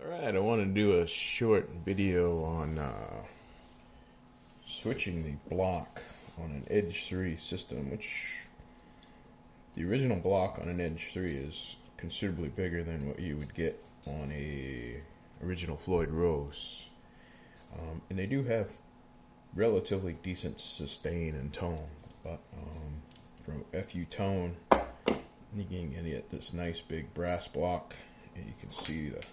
Alright, I want to do a short video on switching the block on an Edge III system, which the original block on an Edge III is considerably bigger than what you would get on a original Floyd Rose. And they do have relatively decent sustain and tone, but from FUTone you can get this nice big brass block, and you can see the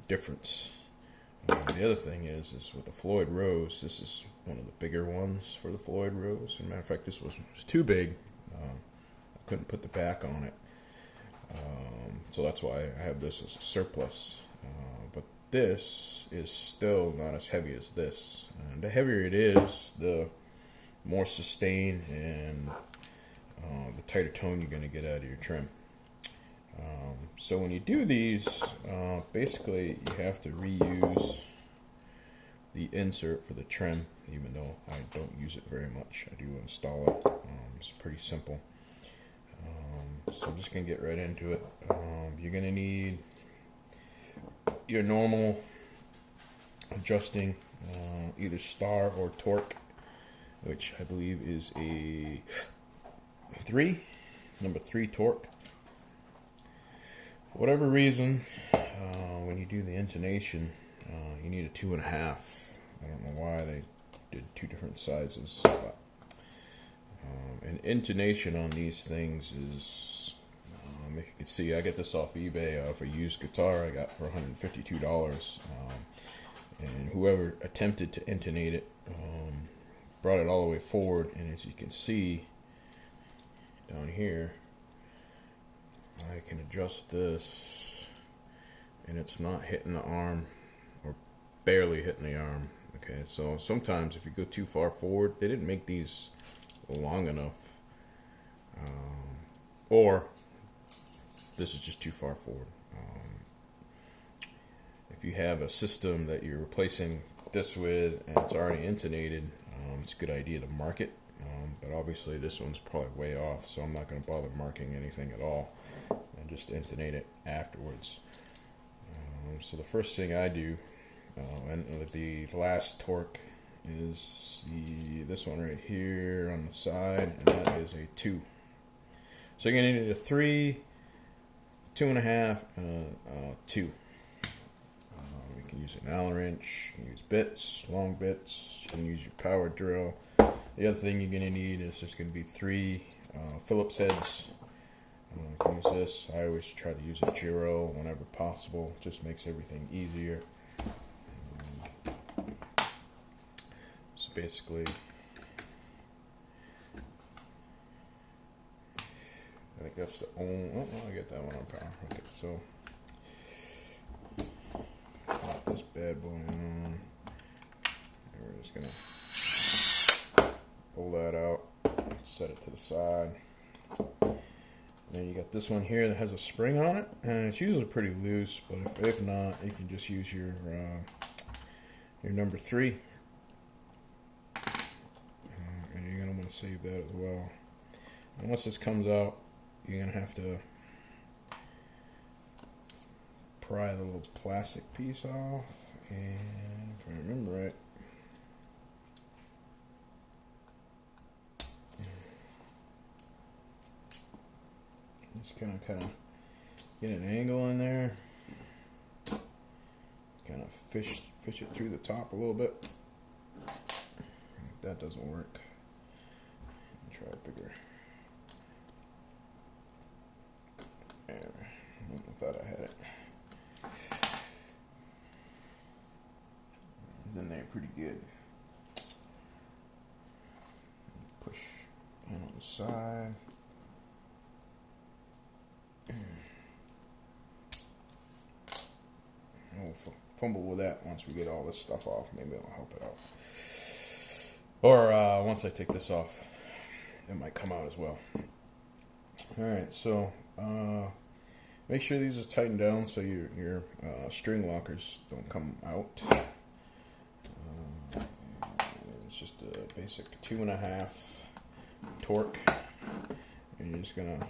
difference. The other thing is with the Floyd Rose, this is one of the bigger ones for the Floyd Rose. As a matter of fact, this was too big. I couldn't put the back on it. So that's why I have this as a surplus. But this is still not as heavy as this. And the heavier it is, the more sustain and the tighter tone you're going to get out of your trim. So when you do these, basically you have to reuse the insert for the trim, even though I don't use it very much. I do install it. It's pretty simple. So I'm just going to get right into it. You're going to need your normal adjusting, either star or torque, which I believe is a number 3 torque. For whatever reason, when you do the intonation, you need a 2.5. I don't know why they did 2 different sizes, but and intonation on these things is, if you can see, I get this off eBay off a used guitar I got for $152, and whoever attempted to intonate it brought it all the way forward, and as you can see down here, I can adjust this and it's not hitting the arm, or barely hitting the arm. Okay, so sometimes if you go too far forward, they didn't make these long enough, or this is just too far forward. If you have a system that you're replacing this with and it's already intonated, it's a good idea to mark it. But obviously this one's probably way off, so I'm not going to bother marking anything at all and just intonate it afterwards. So the first thing I do, and the last torque, is this one right here on the side, and that is a 2. So you're going to need a 3, 2.5, 2. You can use an Allen wrench, you can use bits, long bits, you can use your power drill. The other thing you're going to need is there's going to be 3 Phillips heads. You can use this. I always try to use a Giro whenever possible. It just makes everything easier. So basically, I think that's the only. Oh, I get that one on power. Okay, so pop this bad boy on. And we're just going to pull that out, set it to the side. Then you got this one here that has a spring on it, and it's usually pretty loose, but if not, you can just use your number 3, and you're going to want to save that as well. And once this comes out, you're going to have to pry the little plastic piece off, and if I remember right, just kind of get an angle in there, kind of fish it through the top a little bit. If that doesn't work, try a bigger. There, I thought I had it. Then they're pretty good. Push in on the side. We'll fumble with that once we get all this stuff off. Maybe it'll help it out. Or once I take this off, it might come out as well. Alright, so make sure these is tightened down so your string lockers don't come out. It's just a basic 2.5 torque. And you're just going to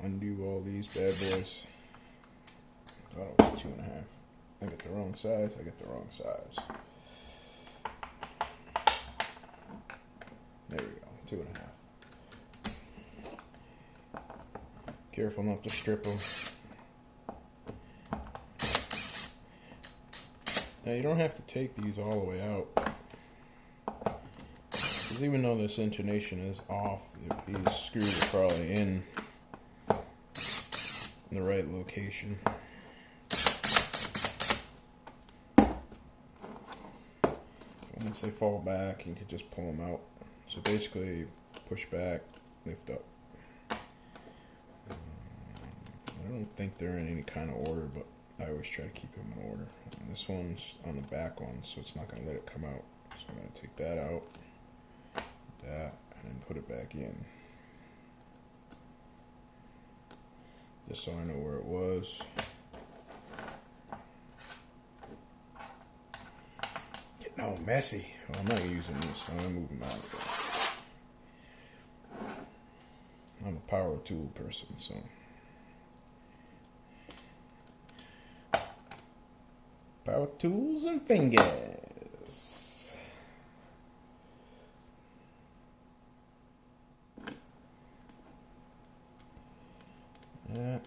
undo all these bad boys. Oh, 2.5. I get the wrong size. I get the wrong size. There we go. 2.5. Careful not to strip them. Now you don't have to take these all the way out. Because even though this intonation is off, these screws are probably in the right location. Once they fall back, you can just pull them out. So basically, push back, lift up. I don't think they're in any kind of order, but I always try to keep them in order. And this one's on the back one, so it's not going to let it come out. So I'm going to take that out, and then put it back in. Just so I know where it was. Getting all messy. Well, I'm not using these, so I'm going to move them out of there. I'm a power tool person, so. Power tools and fingers. Yeah.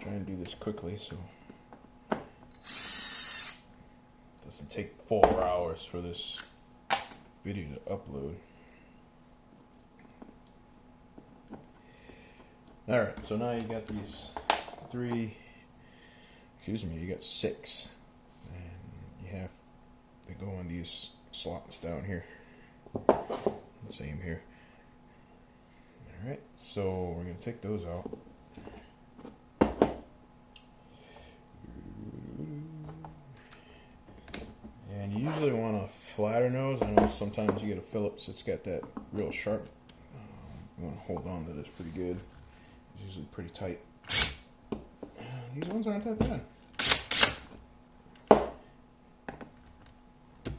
Try and do this quickly so it doesn't take 4 hours for this video to upload. Alright, so now you got these you got 6, and you have to go on these slots down here. Same here. Alright, so we're going to take those out. And you usually want a flatter nose. I know sometimes you get a Phillips that's got that real sharp. You want to hold on to this pretty good. It's usually pretty tight. These ones aren't that bad.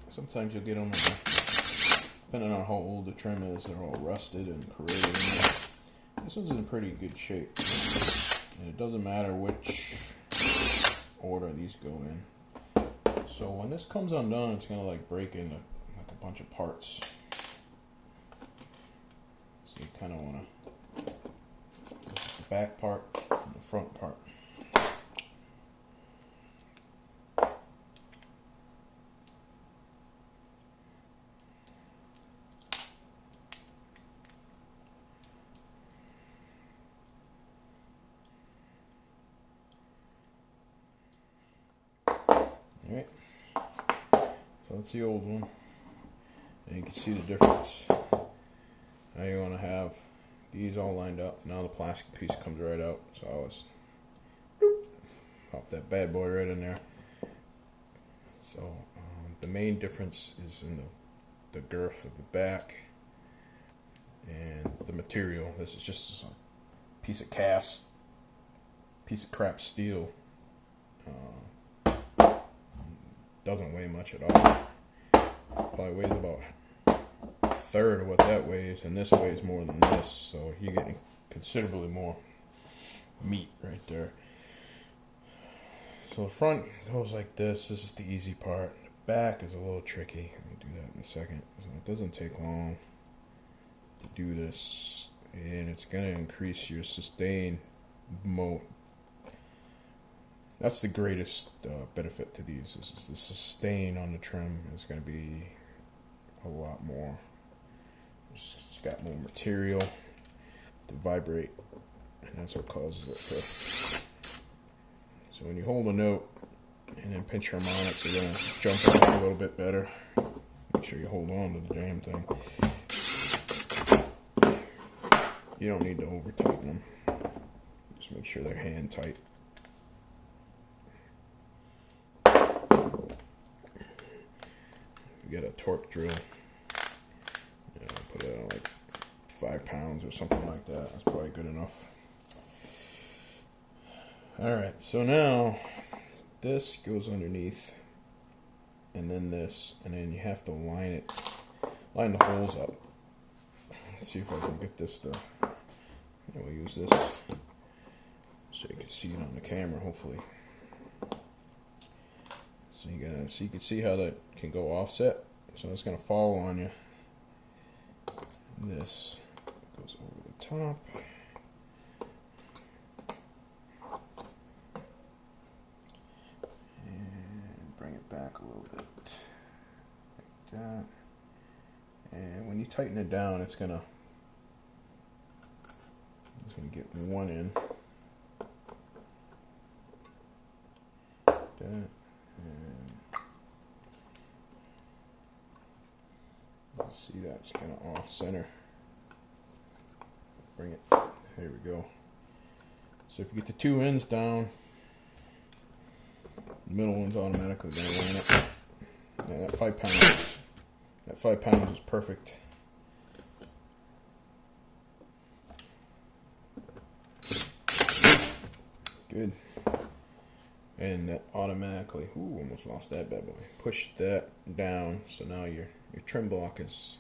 Sometimes you'll get them, depending on how old the trim is, they're all rusted and corroded. This one's in pretty good shape. And it doesn't matter which order these go in. So when this comes undone, it's going to like break into like a bunch of parts. So you kind of want to, this is the back part and the front part. Alright, so that's the old one, and you can see the difference. Now you want to have these all lined up. Now the plastic piece comes right out, so I always pop that bad boy right in there. So the main difference is in the girth of the back and the material. This is just a piece of crap steel. Doesn't weigh much at all. Probably weighs about a third of what that weighs, and this weighs more than this, so you're getting considerably more meat right there. So the front goes like this. This is the easy part. The back is a little tricky. I'll do that in a second. So it doesn't take long to do this, and it's going to increase your sustain mode. That's the greatest benefit to these. Is the sustain on the trim is going to be a lot more. It's got more material to vibrate, and that's what causes it to. So when you hold a note and then pinch harmonics, you're going to jump it up a little bit better. Make sure you hold on to the damn thing. You don't need to over tighten them. Just make sure they're hand tight. Get a torque drill. Put it on like 5 pounds or something like that. That's probably good enough. Alright, so now this goes underneath, and then this, and then you have to line the holes up. Let's see if I can get this to, we'll use this so you can see it on the camera, hopefully. So you can see how that can go offset. So it's going to fall on you. This goes over the top. And bring it back a little bit. Like that. And when you tighten it down, it's going to get one in. Like that. And you see that's kind of off center. Bring it. There we go. So if you get the two ends down, the middle one's automatically going to line up. Yeah, that 5 pounds. That 5 pounds is perfect. Good. And that automatically, ooh, almost lost that bad boy. Push that down, so now your trim block is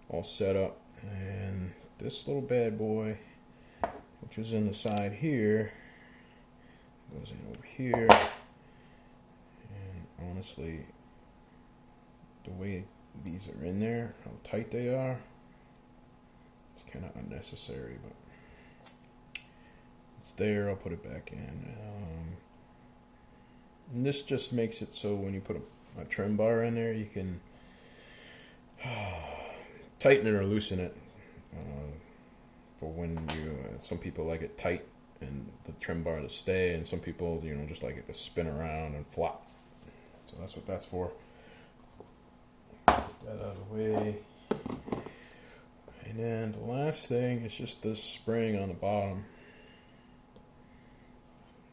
all set up. And this little bad boy, which was in the side here, goes in over here. And honestly, the way these are in there, how tight they are, it's kind of unnecessary, but it's there. I'll put it back in. And this just makes it so when you put a trim bar in there, you can tighten it or loosen it. For when you, some people like it tight and the trim bar to stay, and some people, just like it to spin around and flop. So that's what that's for. Put that out of the way. And then the last thing is just this spring on the bottom.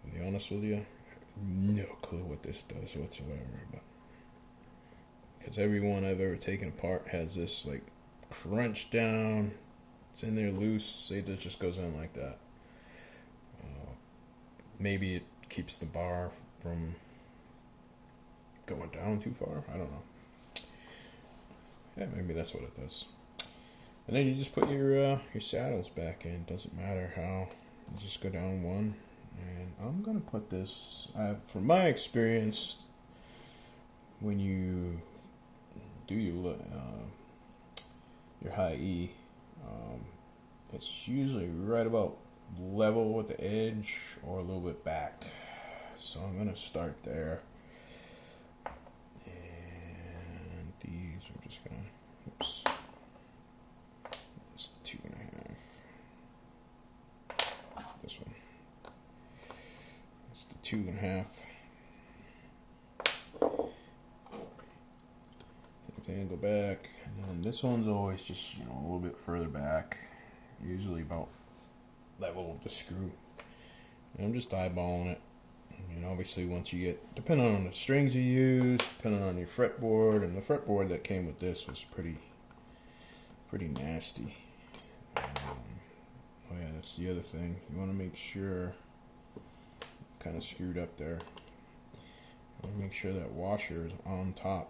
To be honest with you, no clue what this does whatsoever, but because every one I've ever taken apart has this like crunch down. It's in there loose. It just goes in like that. Maybe it keeps the bar from going down too far. I don't know. Yeah, maybe that's what it does. And then you just put your saddles back in. Doesn't matter how. You just go down one. And I'm gonna put this. From my experience, when you do your high E, it's usually right about level with the edge or a little bit back. So I'm gonna start there. And these are just gonna. Oops. It's 2.5. This one. 2.5. Then go back, and then this one's always just a little bit further back, usually about level with the screw. And I'm just eyeballing it. And obviously, once you get, depending on the strings you use, depending on your fretboard, and the fretboard that came with this was pretty nasty. Oh yeah, that's the other thing. You want to make sure. Kind of screwed up there. I want to make sure that washer is on top.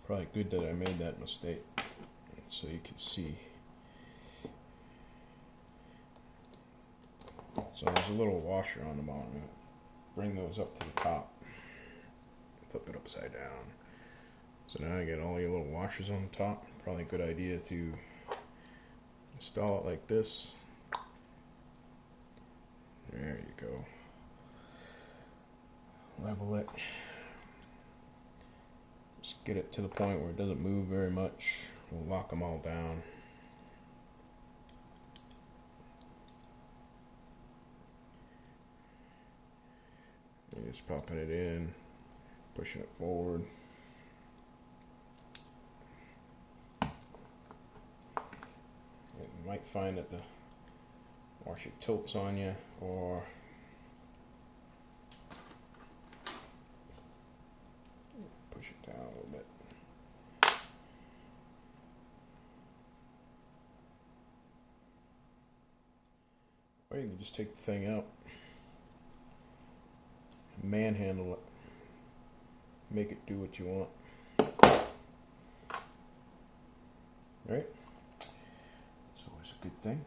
Probably good that I made that mistake, so you can see. So there's a little washer on the bottom. Bring those up to the top. Flip it upside down. So now I get all your little washers on the top. Probably a good idea to install it like this. There you go. Level it. Just get it to the point where it doesn't move very much. We'll lock them all down. You're just popping it in, pushing it forward. You might find that the washer tilts on you, or push it down a little bit. Or you can just take the thing out, manhandle it, make it do what you want. Right? It's always a good thing.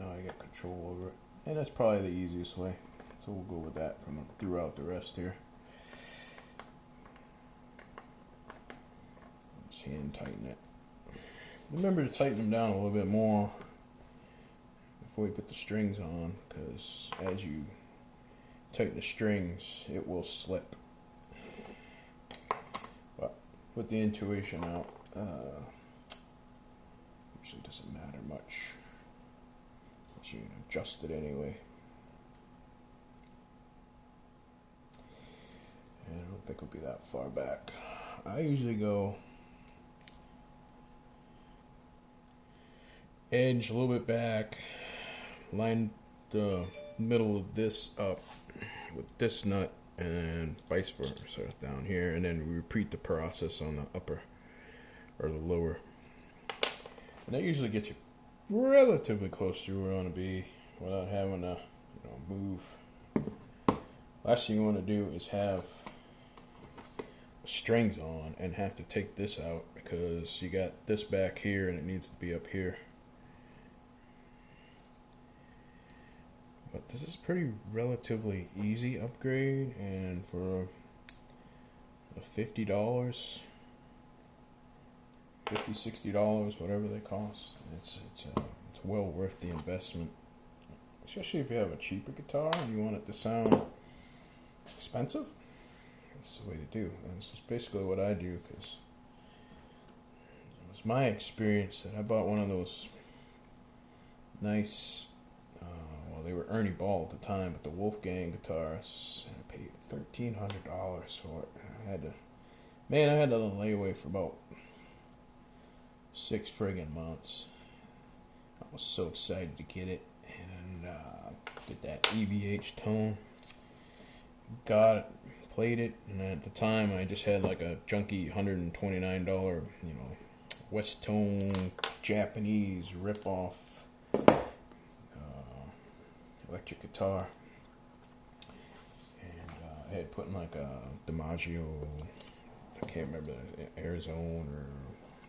now I get control over it. And that's probably the easiest way. So we'll go with that from throughout the rest here. Just hand tighten it. Remember to tighten them down a little bit more before you put the strings on, because as you tighten the strings, it will slip. But put the intonation out. Usually doesn't matter much. But you can adjust it anyway. And I don't think it'll be that far back. I usually go edge a little bit back, line the middle of this up with this nut, and vice versa down here, and then we repeat the process on the upper or the lower. And that usually gets you relatively close to where you want to be without having to, move. Last thing you want to do is have strings on and have to take this out, because you got this back here and it needs to be up here. But this is pretty relatively easy upgrade, and for $50, $50, $60, whatever they cost, it's well worth the investment. Especially if you have a cheaper guitar and you want it to sound expensive. That's the way to do. And this is basically what I do, because it was my experience that I bought one of those nice, they were Ernie Ball at the time, but the Wolfgang guitars, and I paid $1,300 for it. I had to lay away for about 6 friggin' months. I was so excited to get it, and did that EVH tone, got it, played it, and at the time I just had like a junky $129, West Tone Japanese ripoff electric guitar, and I had put in like a DiMaggio, I can't remember, Arizona or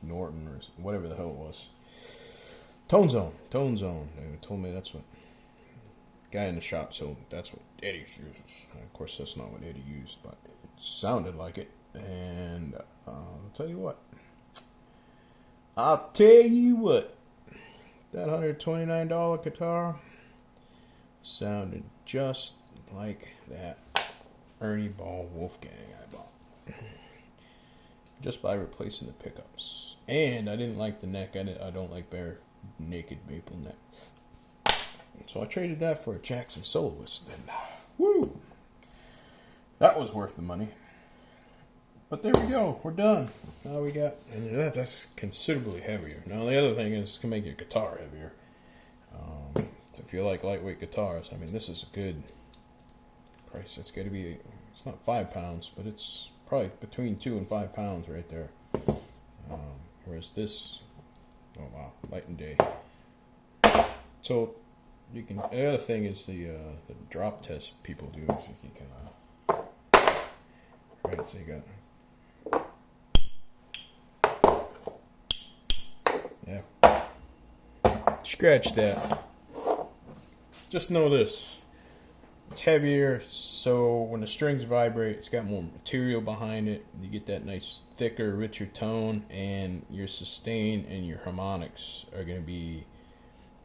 Norton or whatever the hell it was. Tone Zone. They told me that's what guy in the shop, so that's what Eddie uses. Of course, that's not what Eddie used, but it sounded like it. And I'll tell you what, that $129 guitar sounded just like that Ernie Ball Wolfgang I bought, just by replacing the pickups. And I didn't like the neck. I don't like bare naked maple neck, so I traded that for a Jackson Soloist, and woo, that was worth the money. But there we go, we're done. Now we got, and that's considerably heavier. Now the other thing is, it can make your guitar heavier. So if you like lightweight guitars, I mean, this is a good price. It's got to be, it's not 5 pounds, but it's probably between 2 and 5 pounds right there. Whereas this, oh wow, light and day. So you can, the other thing is the drop test people do. So you can, right, so you got, yeah, scratch that. Just know this, it's heavier, so when the strings vibrate, it's got more material behind it. You get that nice, thicker, richer tone, and your sustain and your harmonics are going to be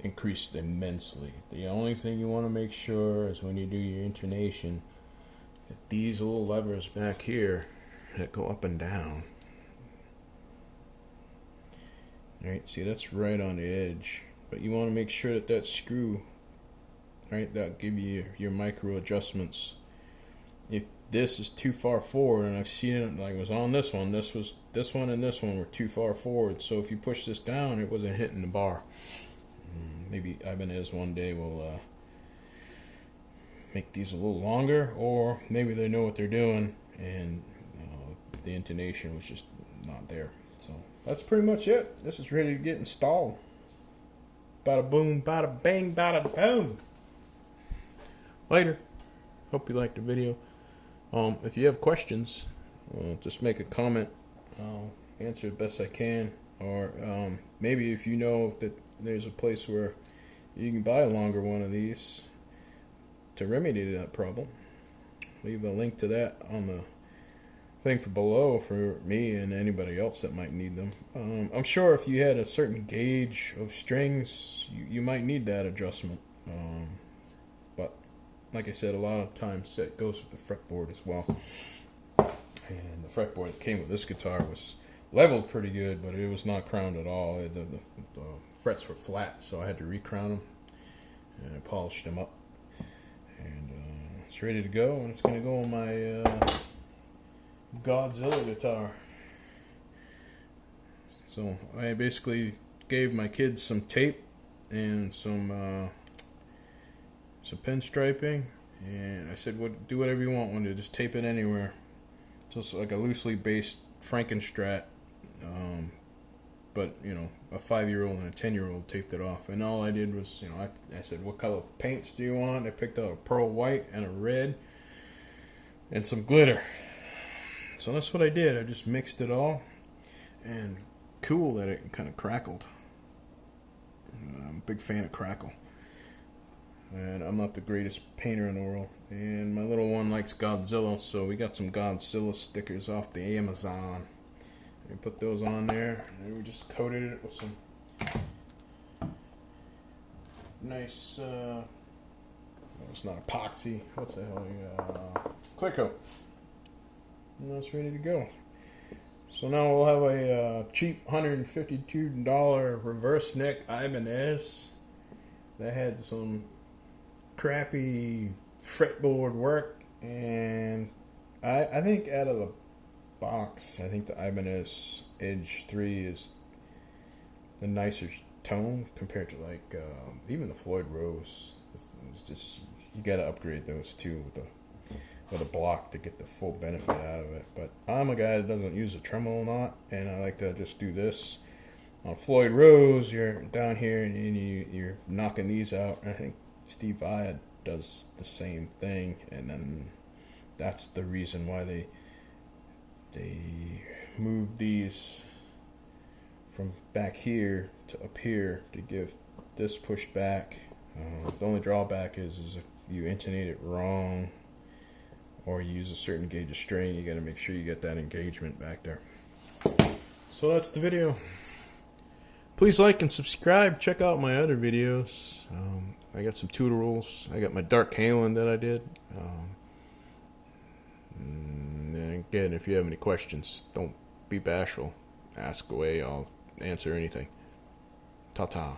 increased immensely. The only thing you want to make sure is when you do your intonation, that these little levers back here that go up and down, right, see, that's right on the edge, but you want to make sure that screw, right, that'll give you your micro adjustments. If this is too far forward, and I've seen it, like it was on this one, and this one were too far forward, so if you push this down, it wasn't hitting the bar. Maybe Ibanez one day will make these a little longer, or maybe they know what they're doing and the intonation was just not there. So that's pretty much it. This is ready to get installed. Bada boom, bada bang, bada boom. Later. Hope you liked the video. If you have questions, just make a comment. I'll answer the best I can. Or maybe if you know that there's a place where you can buy a longer one of these to remedy that problem. Leave a link to that on the thing for below for me and anybody else that might need them. I'm sure if you had a certain gauge of strings, you might need that adjustment. But like I said, a lot of times it goes with the fretboard as well. And the fretboard that came with this guitar was leveled pretty good, but it was not crowned at all. The frets were flat, so I had to recrown them, and I polished them up. And it's ready to go, and it's going to go on my Godzilla guitar. So I basically gave my kids some tape and some pinstriping, and I said, do whatever you want, to just tape it anywhere. Just like a loosely based Frankenstrat, but you know, a 5-year-old and a 10-year-old taped it off. And all I did was, you know, I said, what color paints do you want? I picked out a pearl white and a red and some glitter. So that's what I did. I just mixed it all, and cool that it kind of crackled. I'm a big fan of crackle, and I'm not the greatest painter in the world, and my little one likes Godzilla, so we got some Godzilla stickers off the Amazon. We put those on there, and we just coated it with some nice, it's not epoxy, what's the hell, clear coat. And that's ready to go. So now we'll have a cheap $152 reverse neck Ibanez that had some crappy fretboard work, and I think out of the box, I think the Ibanez Edge III is the nicer tone compared to like even the Floyd Rose. It's just, you got to upgrade those two with a block to get the full benefit out of it. But I'm a guy that doesn't use a tremolo knot, and I like to just do this. On Floyd Rose, you're down here and you're knocking these out. I think Steve Vai does the same thing, and then that's the reason why they moved these from back here to up here to give this push back. The only drawback is if you intonate it wrong, or you use a certain gauge of string, you got to make sure you get that engagement back there. So that's the video. Please like and subscribe. Check out my other videos. I got some tutorials. I got my Dark Halen that I did. And again, if you have any questions, don't be bashful. Ask away. I'll answer anything. Ta-ta.